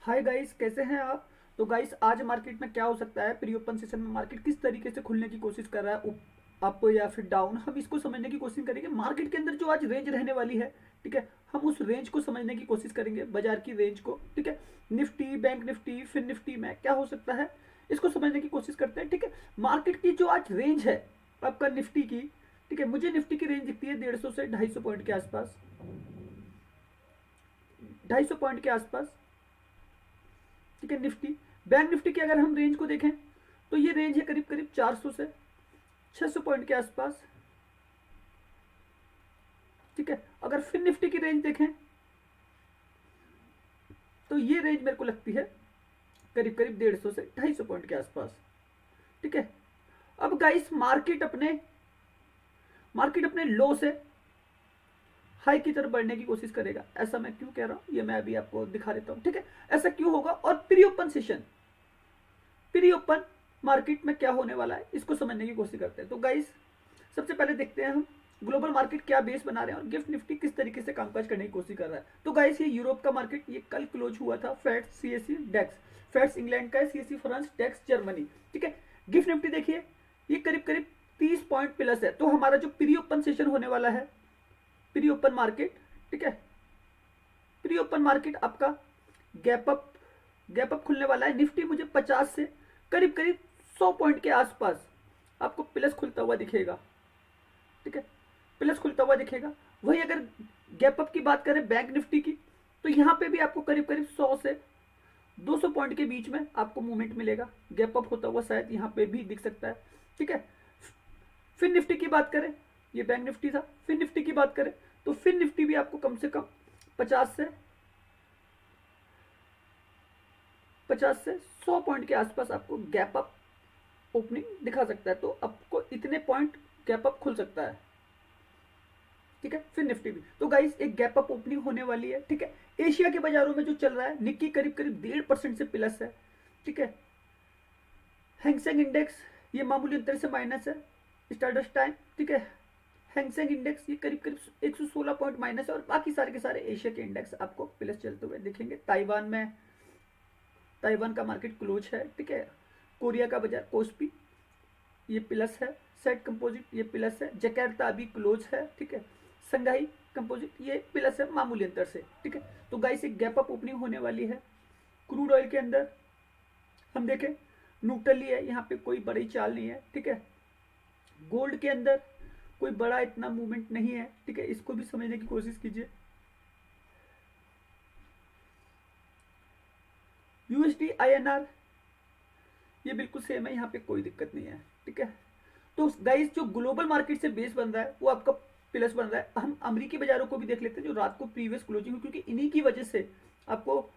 Hi guys, कैसे हैं आप। तो गाइस, आज मार्केट में क्या हो सकता है, प्री ओपन सेशन में मार्केट किस तरीके से खुलने की कोशिश कर रहा है, अप या फिर डाउन, हम इसको समझने की कोशिश करेंगे। मार्केट के अंदर जो आज रेंज रहने वाली है, ठीक है, हम उस रेंज को समझने की कोशिश करेंगे, बाजार की रेंज को। ठीक है, निफ्टी, बैंक निफ्टी, फिर निफ्टी में क्या हो सकता है, इसको समझने की कोशिश करते हैं। ठीक है, मार्केट की जो आज रेंज है आपका निफ्टी की, ठीक है, मुझे निफ्टी की रेंज दिखती है 150 से 250 पॉइंट के आसपास, 250 पॉइंट के आसपास। ठीक है, निफ्टी, बैंक निफ्टी की अगर हम रेंज को देखें तो ये रेंज है करीब करीब 400 से 600 पॉइंट के आसपास। ठीक है, अगर फिर निफ्टी की रेंज देखें तो ये रेंज मेरे को लगती है करीब करीब 150 से 250 पॉइंट के आसपास। ठीक है, अब गाइस, मार्केट अपने लो से हाई की तरफ बढ़ने की कोशिश करेगा। ऐसा मैं क्यों कह रहा हूं, ये मैं अभी आपको दिखा देता हूं। ठीक है, ऐसा क्यों होगा, और प्री ओपन मार्केट में क्या होने वाला है, इसको समझने की कोशिश करते हैं। तो गाइस, सबसे पहले देखते हैं हम ग्लोबल मार्केट क्या बेस बना रहे हैं और गिफ्ट निफ्टी किस तरीके से कामकाज करने की कोशिश कर रहा है। तो गाइस, ये यूरोप का मार्केट, ये कल क्लोज हुआ था। फैट्स, सीएससी, डेक्स। फैट्स इंग्लैंड का है, सीएससी फ्रांस, डेक्स जर्मनी। ठीक है, गिफ्ट निफ्टी देखिए, ये करीब करीब 30 पॉइंट प्लस है। तो हमारा जो प्री ओपन सेशन होने वाला है, प्री ओपन मार्केट, ठीक है, प्री ओपन मार्केट आपका गैप अप खुलने वाला है। निफ्टी मुझे 50 से करीब करीब 100 पॉइंट के आसपास आपको प्लस खुलता हुआ दिखेगा। ठीक है, प्लस खुलता हुआ दिखेगा। वही अगर गैप अप की बात करें बैंक निफ्टी की, तो यहां पे भी आपको करीब करीब 100 से 200 पॉइंट के बीच में आपको मूवमेंट मिलेगा। गैप अप होता हुआ शायद यहां पे भी दिख सकता है। ठीक है, फिर निफ्टी की बात करें, ये बैंक निफ्टी था। फिर निफ्टी की बात करें तो फिर निफ्टी भी आपको कम से कम 50 से 100 पॉइंट के आसपास आपको गैप अप ओपनिंग दिखा सकता है। तो आपको इतने पॉइंट गैप अप खुल सकता है। ठीक है, फिर निफ्टी भी। तो गाइस, एक गैप अप ओपनिंग होने वाली है। ठीक है, एशिया के बाजारों में जो चल रहा है, निक्की करीब करीब 1.5% से प्लस है। ठीक है, हैंगसेंग इंडेक्स ये मामूली अंतर से माइनस है। स्टारडस्ट टाइम, ठीक है, हैंगसेंग इंडेक्स ये करीब करीब 116 पॉइंट माइनस है, और बाकी सारे के सारे एशिया के इंडेक्स आपको प्लस चलते हुए दिखेंगे। ताइवान का मार्केट क्लोज है। ठीक है, कोरिया का बाजार कोस्पी ये प्लस है। सेट कंपोजिट ये प्लस है। जकार्ता अभी क्लोज है। ठीक है, संघाई कंपोजिट ये प्लस है मामूली अंतर से। ठीक है, तो गाइस, एक गैप अप ओपनिंग होने वाली है। क्रूड ऑयल के अंदर हम देखें, न्यूट्रली है, यहाँ पे कोई बड़ी चाल नहीं है। ठीक है, गोल्ड के अंदर कोई बड़ा इतना मूवमेंट नहीं है। ठीक है, इसको भी समझने की कोशिश कीजिए। यूएसडी आईएनआर ये बिल्कुल सेम है, यहाँ पे कोई दिक्कत नहीं है। ठीक है, तो गाइस, जो ग्लोबल मार्केट से बेस बन रहा है वो आपका प्लस बन रहा है। हम अमेरिकी बाजारों को भी देख लेते हैं, जो रात को प्रीवियस क्लोजिंग हुई, क्योंकि इन्हीं की वजह से आपको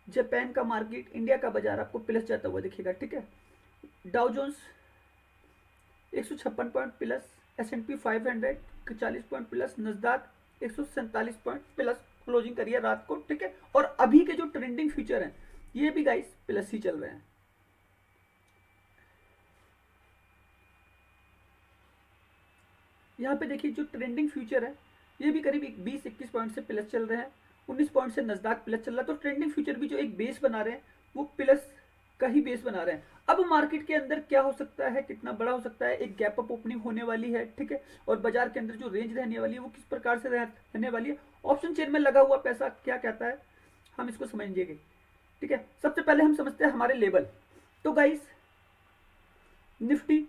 जापान का मार्केट, इंडिया का बाजार आपको प्लस जाता हुआ दिखेगा। ठीक है, Dow Jones 156 point plus, S&P 500 40 point plus, Nasdaq 147 point plus closing करिए रात को। ठीक है, और अभी के जो ट्रेंडिंग फ्यूचर हैं ये भी गाइस प्लस ही चल रहे हैं। यहाँ पे देखिए, जो ट्रेंडिंग फ्यूचर है ये भी करीब 20-21 पॉइंट से प्लस चल रहे हैं। 19 पॉइंट से नस्दाक प्लस चल रहा है। तो ट्रेंडिंग फ्यूचर भी जो एक बेस बना रहे हैं वो प्लस का ही बेस बना रहे हैं। अब मार्केट के अंदर क्या हो सकता है, कितना बड़ा हो सकता है, एक गैप अप ओपनिंग होने वाली है। ठीक है, और बाजार के अंदर जो रेंज रहने वाली है वो किस प्रकार से रहने वाली है, ऑप्शन चेन में लगा हुआ पैसा क्या कहता है, हम इसको समझेंगे। ठीक है, सबसे पहले हम समझते हैं हमारे लेवल। तो गाइस, निफ्टी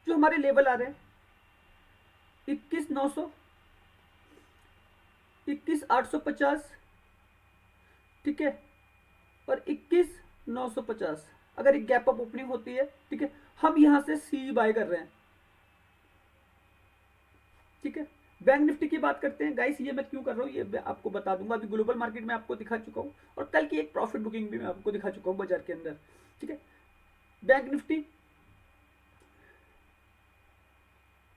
जो हमारे लेवल आ रहे हैं 21,900, 21,850, ठीक है, और 21,950 अगर एक गैप अप ओपनिंग होती है, ठीक है, हम यहां से सी बाय कर रहे हैं। ठीक है, बैंक निफ्टी की बात करते हैं। गाइस, ये मैं क्यों कर रहा हूं ये आपको बता दूंगा। अभी ग्लोबल मार्केट में आपको दिखा चुका हूं, और कल की एक प्रॉफिट बुकिंग भी मैं आपको दिखा चुका हूं बाजार के अंदर। ठीक है, बैंक निफ्टी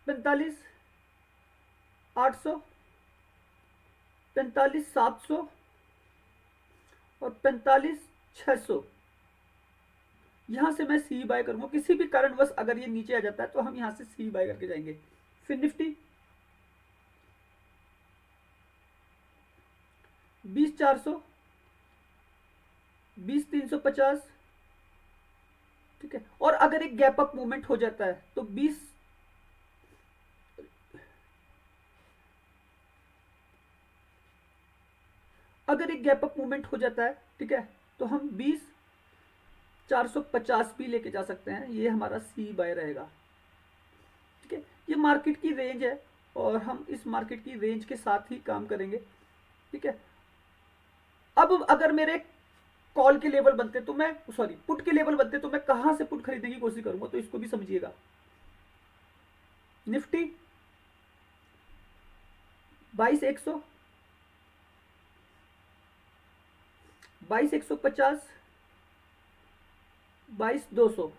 45,800, 45,700 और 45,600, यहां से मैं सी बाय करूंगा। किसी भी कारणवश अगर ये नीचे आ जाता है तो हम यहां से सी बाय करके जाएंगे। फिर निफ्टी 20,400, 20,350, ठीक है। और अगर एक गैप अप मूवमेंट हो जाता है तो 20, अगर एक गैप अप मूवमेंट हो जाता है, ठीक है, तो हम 20,450 भी लेके जा सकते हैं। ये हमारा सी बाय रहेगा, ठीक है। ये मार्केट की रेंज है और हम इस मार्केट की रेंज के साथ ही काम करेंगे, ठीक है। अब अगर मेरे कॉल के लेवल बनते तो मैं, सॉरी, पुट के लेवल बनते तो मैं कहां से पुट खरीदने की कोशिश करूंगा, तो इसको भी समझिएगा। निफ्टी 22,100, 22,150, 22,200,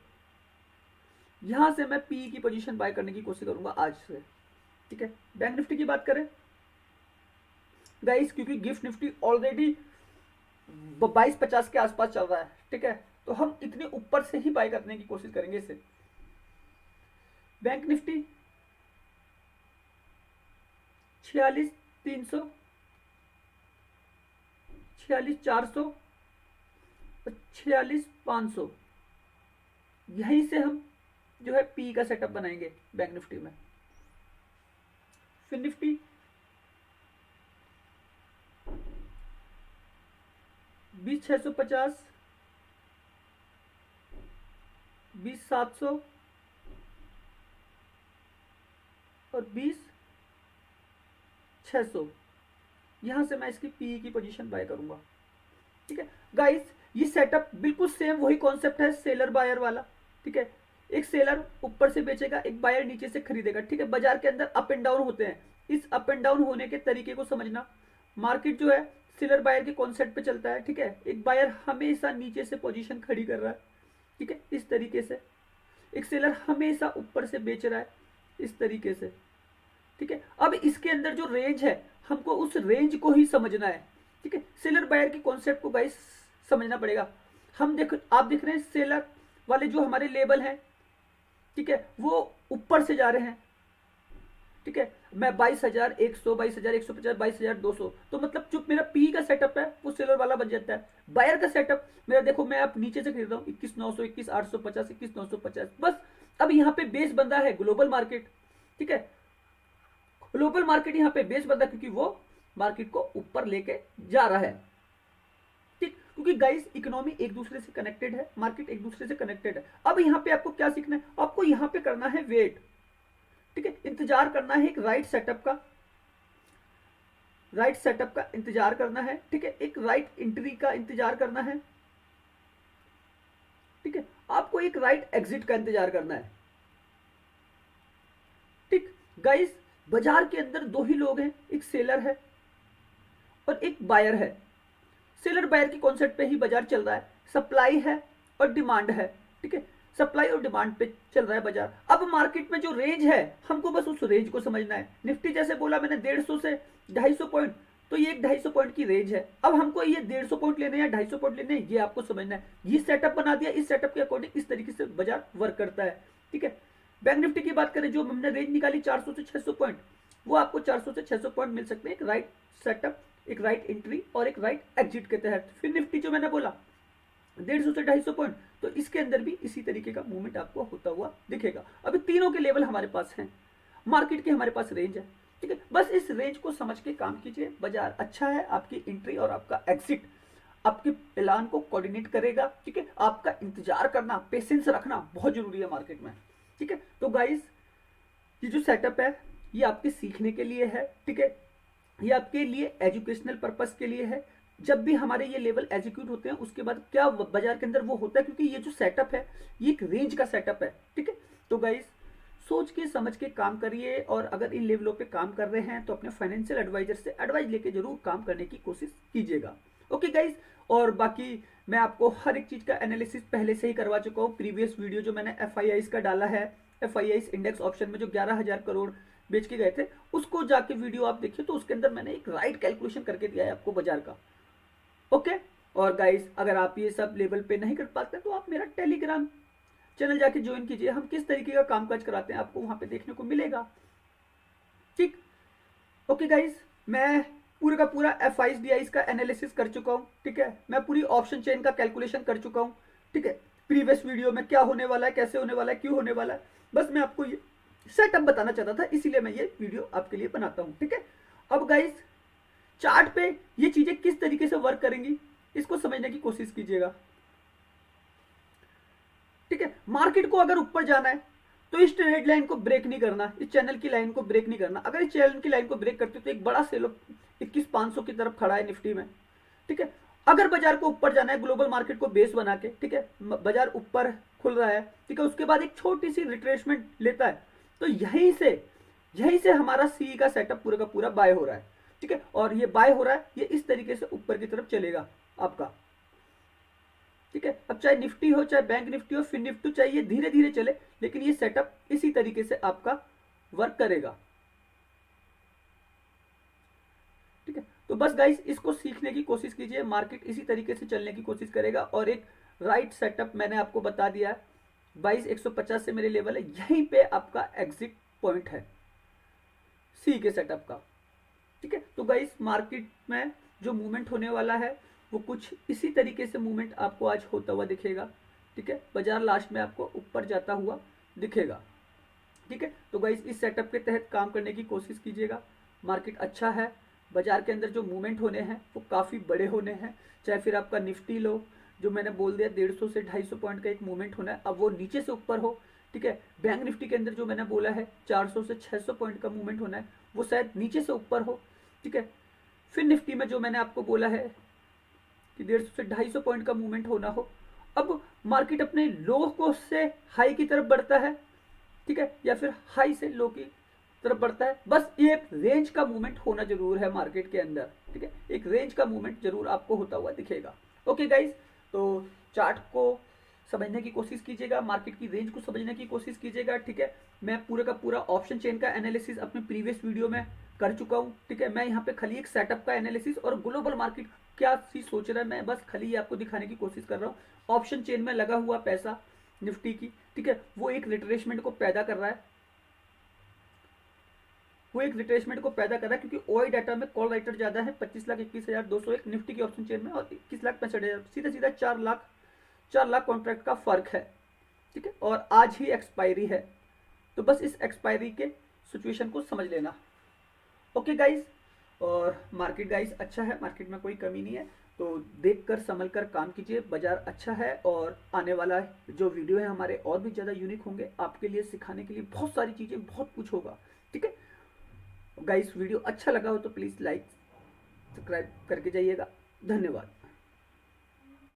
यहां से मैं पी की पोजीशन बाय करने की कोशिश करूंगा आज से, ठीक है। बैंक निफ्टी की बात करें गाइस, क्योंकि गिफ्ट निफ्टी ऑलरेडी 22,50 के आसपास चल रहा है, ठीक है, तो हम इतने ऊपर से ही बाय करने की कोशिश करेंगे इसे। बैंक निफ्टी 46,300, 46,400 और 46,500, यहीं से हम जो है पी का सेटअप बनाएंगे बैंक निफ्टी में। फिर निफ्टी 20,650, 20,700 और 20,600, यहां से मैं इसकी पी की पोजीशन बाय करूंगा, ठीक है। गाइस ये सेटअप बिल्कुल सेम वही कॉन्सेप्ट है सेलर बायर वाला, ठीक है। एक सेलर ऊपर से बेचेगा, एक बायर नीचे से खरीदेगा, ठीक है। बाजार के अंदर अप एंड डाउन होते हैं, इस अप एंड डाउन होने के तरीके को समझना। मार्केट जो है सेलर बायर के कॉन्सेप्ट पे चलता है, ठीक है। एक बायर हमेशा नीचे से पोजीशन खड़ी कर रहा है, ठीक है, इस तरीके से। एक सेलर हमेशा ऊपर से बेच रहा है, इस तरीके से, ठीक है। अब इसके अंदर जो रेंज है, हमको उस रेंज को ही समझना है, ठीक है। सेलर बायर के कॉन्सेप्ट को गाइस समझना पड़ेगा। आप देख रहे हैं सेलर वाले जो हमारे लेवल हैं, ठीक है, वो ऊपर से जा रहे हैं, ठीक है। मैं 22,100, 22,150, 22,200, तो मतलब जो मेरा पी का सेटअप है वो सेलर वाला बन जाता है। बायर का सेटअप मेरा देखो, मैं अब नीचे से खरीद रहा हूँ 21,900, 21,850, 21,950, बस। अब यहाँ पे बेस बंदा है ग्लोबल मार्केट, ठीक है। ग्लोबल मार्केट यहाँ पे बेस बंदा, क्योंकि वो मार्केट को ऊपर लेके जा रहा है, ठीक। क्योंकि गाइस इकोनॉमी एक दूसरे से कनेक्टेड है, मार्केट एक दूसरे से कनेक्टेड है। अब यहाँ पे आपको क्या सीखना है, आपको यहाँ पे करना है वेट, ठीक है, इंतजार करना है एक राइट सेटअप का, राइट सेटअप का इंतजार करना है, ठीक है। एक राइट एंट्री का इंतजार करना है, ठीक है। आपको एक राइट एग्जिट का इंतजार करना है, ठीक। गाइस बाजार के अंदर दो ही लोग हैं, एक सेलर है और एक बायर है। सेलर बायर के कॉन्सेप्ट पे ही बाजार चल रहा है, सप्लाई है और डिमांड है, ठीक है। सप्लाई और डिमांड पे चल रहा है बाजार। अब मार्केट में जो रेंज है, हमको बस उस रेंज को समझना है। निफ्टी जैसे बोला मैंने 150 से 250 पॉइंट, तो ये एक 250 पॉइंट की रेंज है। अब हमको ये 150 पॉइंट लेने या 250 पॉइंट लेने, ये आपको समझना है। ये सेटअप बना दिया, इस सेटअप के अकॉर्डिंग इस तरीके से बाजार वर्क करता है, ठीक है। बैंक निफ्टी की बात करें, जो हमने रेंज निकाली 400 से 600 पॉइंट, वो आपको 400 से 600 पॉइंट मिल सकते हैं एक राइट सेटअप, एक राइट एंट्री और एक राइट एग्जिट के तहत। फिर निफ्टी जो मैंने बोला 150 से 250 पॉइंट, तो इसके अंदर भी इसी तरीके का मूवमेंट आपको होता हुआ दिखेगा। अभी तीनों के लेवल हमारे पास हैं, मार्केट की हमारे पास रेंज है, ठीक है। बस इस रेंज को समझ के काम कीजिए। बाजार अच्छा है, आपकी एंट्री और आपका एग्जिट आपके प्लान को कोऑर्डिनेट करेगा, ठीक है। आपका इंतजार करना, पेशेंस रखना बहुत जरूरी है मार्केट में, ठीक है। तो गाइस ये जो सेटअप है ये आपके सीखने के लिए है, ठीक है। ये आपके लिए एजुकेशनल पर्पस के लिए है। जब भी हमारे ये लेवल एग्जीक्यूट होते हैं उसके बाद क्या बाजार के अंदर वो होता है, क्योंकि ये जो सेटअप है ये एक रेंज का सेटअप है, ठीक है। तो गाइस सोच के समझ के काम करिए, और अगर इन लेवलों पे काम कर रहे हैं तो अपने फाइनेंशियल एडवाइजर से एडवाइस लेके जरूर काम करने की कोशिश कीजिएगा। ओके गाइस, और बाकी मैं आपको हर एक चीज का एनालिसिस पहले से ही करवा चुका हूँ। प्रीवियस वीडियो जो मैंने FIIs का डाला है, FIIs इंडेक्स ऑप्शन में जो 11,000 करोड़ बेच के गए थे, उसको जाके वीडियो आप देखिए, तो उसके अंदर मैंने एक राइट कैलकुलेशन करके दिया है आपको बाजार का। ओके, और गाइस अगर आप ये सब लेवल पे नहीं कर पाते तो आप मेरा टेलीग्राम चैनल जाके ज्वाइन कीजिए। हम किस तरीके का कामकाज कराते हैं आपको वहां पे देखने को मिलेगा, ठीक। ओके गाइस, मैं पूरे का पूरा एफ आई डी का एनालिसिस कर चुका हूँ, ठीक है। मैं पूरी ऑप्शन चेन का कैलकुलेशन कर चुका हूँ, ठीक है। प्रीवियस वीडियो में क्या होने वाला है, कैसे होने वाला है, क्यों होने वाला है, बस मैं आपको ये सेटअप बताना चाहता था, इसीलिए मैं ये वीडियो आपके लिए बनाता हूँ, ठीक है। अब गाइस चार्ट पे ये चीजें किस तरीके से वर्क करेंगी इसको समझने की कोशिश कीजिएगा, ठीक है। मार्केट को अगर ऊपर जाना है तो इस ट्रेड लाइन को ब्रेक नहीं करना, इस चैनल की लाइन को ब्रेक नहीं करना। अगर इस चैनल की लाइन को ब्रेक करते हो तो एक बड़ा सेल 21,500 की तरफ खड़ा है निफ्टी में, ठीक है। अगर बाजार को ऊपर जाना है ग्लोबल मार्केट को बेस बना के, ठीक है, बाजार ऊपर खुल रहा है, ठीक है, उसके बाद एक छोटी सी रिट्रेसमेंट लेता है, तो यहीं से हमारा सी का सेटअप पूरा का पूरा बाय हो रहा है, ठीक है। और ये बाय हो रहा है, ये इस तरीके से ऊपर की तरफ चलेगा आपका, ठीक है। अब चाहे निफ्टी हो, चाहे बैंक निफ्टी हो, फिर निफ्टी, चाहे ये धीरे धीरे चले, लेकिन ये सेटअप इसी तरीके से आपका वर्क करेगा, ठीक है। तो बस गाइस इसको सीखने की कोशिश कीजिए, मार्केट इसी तरीके से चलने की कोशिश करेगा। और एक राइट सेटअप मैंने आपको बता दिया है, 22,150 से मेरे लेवल है, यहीं पे आपका एग्जिट पॉइंट है सी के सेटअप का, ठीक है। तो गाइस मार्केट में जो मूवमेंट होने वाला है वो कुछ इसी तरीके से मूवमेंट आपको आज होता हुआ दिखेगा, ठीक है। बाजार लास्ट में आपको ऊपर जाता हुआ दिखेगा, ठीक है। तो गाइस इस सेटअप के तहत काम करने की कोशिश कीजिएगा। मार्केट अच्छा है, बाजार के अंदर जो मूवमेंट होने हैं वो काफ़ी बड़े होने हैं, चाहे फिर आपका निफ्टी लो, जो मैंने बोल दिया 150 से 250 पॉइंट का एक मूवमेंट होना है, अब वो नीचे से ऊपर हो, ठीक है। बैंक निफ्टी के अंदर जो मैंने बोला है 400 से 600 पॉइंट का मूवमेंट होना है, वो शायद नीचे से ऊपर हो, ठीक है। फिर निफ्टी में जो मैंने आपको बोला है कि 150 से 250 पॉइंट का मूवमेंट होना हो। अब मार्केट अपने लो को से हाई की तरफ बढ़ता है, ठीक है, या फिर हाई से लो की तरफ बढ़ता है, बस ये एक रेंज का मूवमेंट होना जरूर है मार्केट के अंदर, ठीक है। एक रेंज का मूवमेंट जरूर आपको होता हुआ दिखेगा। ओके गाइज, तो चार्ट को समझने की कोशिश कीजिएगा, मार्केट की रेंज को समझने की कोशिश कीजिएगा, ठीक है। मैं पूरे का पूरा ऑप्शन चेन का एनालिसिस अपने प्रीवियस वीडियो में कर चुका हूँ, ठीक है। मैं यहाँ पे खाली एक सेटअप का एनालिसिस और ग्लोबल मार्केट क्या चीज सोच रहा है, मैं बस खाली आपको दिखाने की कोशिश कर रहा हूँ। ऑप्शन चेन में लगा हुआ पैसा निफ्टी की, ठीक है, वो एक रिट्रेसमेंट को पैदा कर रहा है, क्योंकि ओआई डाटा में कॉल राइटर ज्यादा है, 25,21,201 निफ्टी की ऑप्शन चेन में और 21,65,000, सीधा सीधा 4 लाख कॉन्ट्रैक्ट का फर्क है, ठीक है। और आज ही एक्सपायरी है, तो बस इस एक्सपायरी के सिचुएशन को समझ लेना। ओके गाइज, और मार्केट गाइज अच्छा है, मार्केट में कोई कमी नहीं है, तो देखकर संभल कर काम कीजिए, बाजार अच्छा है। और आने वाला जो वीडियो है हमारे और भी ज़्यादा यूनिक होंगे, आपके लिए सिखाने के लिए बहुत सारी चीज़ें, बहुत कुछ होगा, ठीक है। गाइस वीडियो अच्छा लगा हो तो प्लीज़ लाइक सब्सक्राइब करके जाइएगा। धन्यवाद।